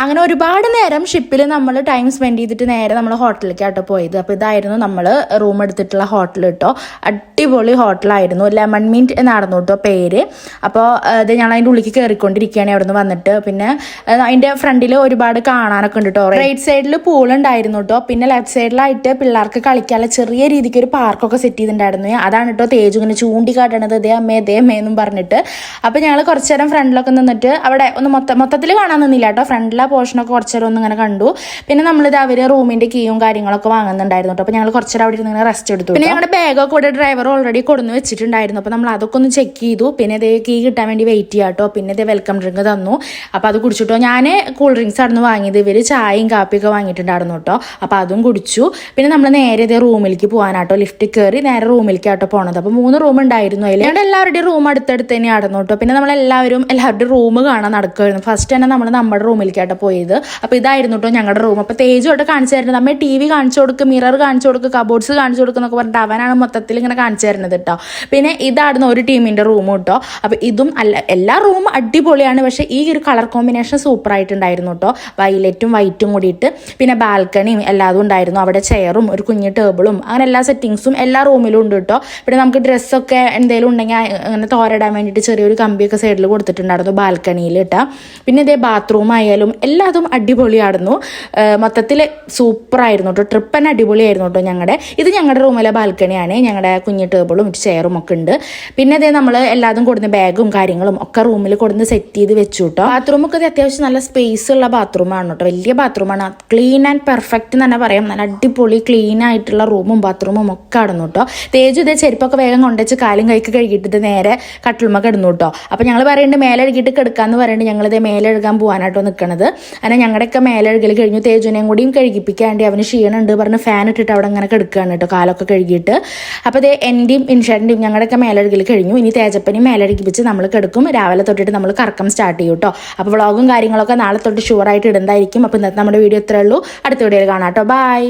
അങ്ങനെ ഒരുപാട് നേരം ഷിപ്പിൽ നമ്മൾ ടൈം സ്പെൻഡ് ചെയ്തിട്ട് നേരെ നമ്മൾ ഹോട്ടലിലേക്കാട്ടോ പോയത്. അപ്പോൾ ഇതായിരുന്നു നമ്മൾ റൂം എടുത്തിട്ടുള്ള ഹോട്ടൽ കേട്ടോ. അടിപൊളി ഹോട്ടലായിരുന്നു. ലെമൺ മിൻറ്റ് എന്നായിരുന്നു കേട്ടോ പേര്. അപ്പോൾ ഇത് ഞങ്ങൾ അതിൻ്റെ ഉള്ളിലേക്ക് കയറിക്കൊണ്ടിരിക്കുകയാണ് അവിടെ നിന്ന് വന്നിട്ട്. പിന്നെ അതിൻ്റെ ഫ്രണ്ടിൽ ഒരുപാട് കാണാനൊക്കെ ഉണ്ട് കേട്ടോ. റൈറ്റ് സൈഡിൽ പൂളുണ്ടായിരുന്നു കേട്ടോ. പിന്നെ ലെഫ്റ്റ് സൈഡിലായിട്ട് പിള്ളേർക്ക് കളിക്കാനുള്ള ചെറിയ രീതിക്ക് ഒരു പാർക്കൊക്കെ സെറ്റ് ചെയ്തിട്ടുണ്ടായിരുന്നു. അതാണ് കേട്ടോ തേജു ഇങ്ങനെ ചൂണ്ടിക്കാട്ടണത് ദേ അമ്മേ എന്നും പറഞ്ഞിട്ട്. അപ്പോൾ ഞങ്ങൾ കുറച്ച് നേരം ഫ്രണ്ടിലൊക്കെ നിന്നിട്ട് അവിടെ ഒന്ന് മൊത്തത്തിൽ കാണാൻ നിന്നില്ല കേട്ടോ. ഫ്രണ്ടിലെ പോർഷനൊക്കെ കുറച്ച് നേരം ഒന്ന് ഇങ്ങനെ കണ്ടു. പിന്നെ നമ്മളിത് അവർ റൂമിൻ്റെ കീയും കാര്യങ്ങളൊക്കെ വാങ്ങുന്നുണ്ടായിരുന്നു കേട്ടോ. അപ്പോൾ ഞങ്ങൾ കുറച്ച് നേരം അവിടെ ഇരുന്ന് റെസ്റ്റ് എടുത്തു. പിന്നെ ഞങ്ങളുടെ ബാഗൊക്കെ ഇവിടെ ഡ്രൈവർ ഓൾറെഡി കൊടുന്ന് വെച്ചിട്ടുണ്ടായിരുന്നു. അപ്പോൾ നമ്മൾ അതൊക്കെ ഒന്ന് ചെക്ക് ചെയ്തു. പിന്നെ ഇതേ കീ കിട്ടാൻ വേണ്ടി വെയിറ്റ് ചെയ്യാം കേട്ടോ. പിന്നെ ഇതേ വെൽക്കം ഡ്രിങ്ക് തന്നു. അപ്പോൾ അത് കുടിച്ചിട്ടോ. ഞാൻ കൂൾ ഡ്രിങ്ക്സ് ആയിരുന്നു വാങ്ങിയത്. ഇവർ ചായയും കാപ്പിയൊക്കെ വാങ്ങിയിട്ടുണ്ടായിരുന്നു കേട്ടോ. അപ്പോൾ അതും കുടിച്ചു. പിന്നെ നമ്മൾ നേരെ ഇതേ റൂമിലേക്ക് പോകാനാട്ടോ. ലിഫ്റ്റ് കയറി നേരെ റൂമിലേക്കാട്ടോ പോണത്. അപ്പോൾ 3 റൂം ഉണ്ടായിരുന്നു. അതിൽ ഞങ്ങളുടെ എല്ലാവരുടെയും റൂം അടുത്തടുത്ത് തന്നെ ആയിരുന്നു കേട്ടോ. പിന്നെ എല്ലാവരുടെ റൂം കാണാൻ നടക്കുമായിരുന്നു. ഫസ്റ്റ് തന്നെ നമ്മൾ നമ്മുടെ റൂമിലേക്കാട്ടോ പോയത്. അപ്പോൾ ഇതായിരുന്നു കേട്ടോ ഞങ്ങളുടെ റൂം. അപ്പോൾ തേജു തൊട്ട് കാണിച്ചു തരുന്നത് നമ്മൾ ടി വി കാണിച്ചു കൊടുക്കുക, മിറർ കാണിച്ചു കൊടുക്കുക, കബോർഡ്സ് കാണിച്ചു കൊടുക്കുക എന്നൊക്കെ പറഞ്ഞിട്ട് അവനാണ് മൊത്തത്തിൽ ഇങ്ങനെ കാണിച്ചു തരുന്നത് കേട്ടോ. പിന്നെ ഇതായിരുന്നു ഒരു ടീമിൻ്റെ റൂം കേട്ടോ. അപ്പോൾ ഇതും എല്ലാ റൂമും അടിപൊളിയാണ്. പക്ഷേ ഈ ഒരു കളർ കോമ്പിനേഷൻ സൂപ്പറായിട്ടുണ്ടായിരുന്നു കേട്ടോ. വയലറ്റും വൈറ്റും കൂടിയിട്ട്. പിന്നെ ബാൽക്കണിയും എല്ലാതും ഉണ്ടായിരുന്നു. അവിടെ ചെയറും ഒരു കുഞ്ഞ് ടേബിളും അങ്ങനെ എല്ലാ സെറ്റിങ്സും എല്ലാ റൂമിലും ഉണ്ട് കേട്ടോ. പിന്നെ നമുക്ക് ഡ്രസ്സൊക്കെ എന്തെങ്കിലും ഉണ്ടെങ്കിൽ അങ്ങനെ തോരയിടാൻ വേണ്ടിയിട്ട് ചെറിയൊരു കമ്പിയൊക്കെ സൈഡിൽ കൊടുത്തിട്ടുണ്ടായിരുന്നു ബാൽക്കണിയിൽ കേട്ടോ. പിന്നെ ഇതേ ബാത്റൂം ആയാലും എല്ലാതും അടിപൊളിയായിരുന്നു. മൊത്തത്തിൽ സൂപ്പറായിരുന്നു കേട്ടോ. ട്രിപ്പ് തന്നെ അടിപൊളിയായിരുന്നു കേട്ടോ ഞങ്ങളുടെ. ഇത് ഞങ്ങളുടെ റൂമിലെ ബാൽക്കണിയാണ്. ഞങ്ങളുടെ കുഞ്ഞ് ടേബിളും ചെയറും ഒക്കെ ഉണ്ട്. പിന്നെ ഇതേ നമ്മൾ എല്ലാതും കൊടുന്ന് ബാഗും കാര്യങ്ങളും ഒക്കെ റൂമിൽ കൊടുന്ന് സെറ്റ് ചെയ്ത് വെച്ചു കേട്ടോ. ബാത്റൂമൊക്കെ ഇത് അത്യാവശ്യം നല്ല സ്പേസ് ഉള്ള ബാത്റൂമാണ് കേട്ടോ. വലിയ ബാത്റൂമാണ്. ക്ലീൻ ആൻഡ് പെർഫെക്റ്റ് എന്ന് തന്നെ പറയാം. നല്ല അടിപൊളി ക്ലീൻ ആയിട്ടുള്ള റൂമും ബാത്റൂമും ഒക്കെ ആയിരുന്നു കേട്ടോ. തേജു ഇതേ ചെരുപ്പൊക്കെ വേഗം കൊണ്ടുവച്ച് കാലും കൈക്ക് കഴുകിയിട്ട് നേരെ കട്ടിലുമ്മ കിടന്നു കേട്ടോ. അപ്പോൾ ഞങ്ങൾ പറയുന്നുണ്ട് മേലെ എഴുകിയിട്ട് കിടക്കാമെന്ന് പറയുന്നുണ്ട്. ഞങ്ങളിതേ മേലെ എഴുകാൻ പോകാനായിട്ടോ നിൽക്കണത്. അങ്ങനെ ഞങ്ങളുടെയൊക്കെ മേലെ എഴുകൽ കഴിഞ്ഞു. തേജുവിനെയും കൂടിയും കഴുകിപ്പിക്കാണ്ട് അവന് ക്ഷീണമുണ്ട് പറഞ്ഞ് ഫാൻ ഇട്ടിട്ട് അവിടെ അങ്ങനെ കിടക്കുകയാണ് കേട്ടോ കാലൊക്കെ കഴുകിയിട്ട്. അപ്പോൾ അതേ എൻ്റെയും ഇൻഷാൻ്റെയും ഞങ്ങളുടെയൊക്കെ മേലെഴുകൽ കഴിഞ്ഞു. ഇനി തേജപ്പനെയും മേലെഴുകിപ്പിച്ച് നമ്മൾ കിടക്കും. രാവിലെ തൊട്ടിട്ട് നമ്മൾ കറക്കം സ്റ്റാർട്ട് ചെയ്യും കേട്ടോ. അപ്പോൾ വ്ളോഗും കാര്യങ്ങളൊക്കെ നാളെ തൊട്ട് ഷുവറായിട്ട് ഇടുന്നതായിരിക്കും. അപ്പോൾ ഇന്നത്തെ നമ്മുടെ വീഡിയോ ഇത്രയേ ഉള്ളൂ. അടുത്ത വീഡിയോയിൽ കാണാം കേട്ടോ. ബൈ.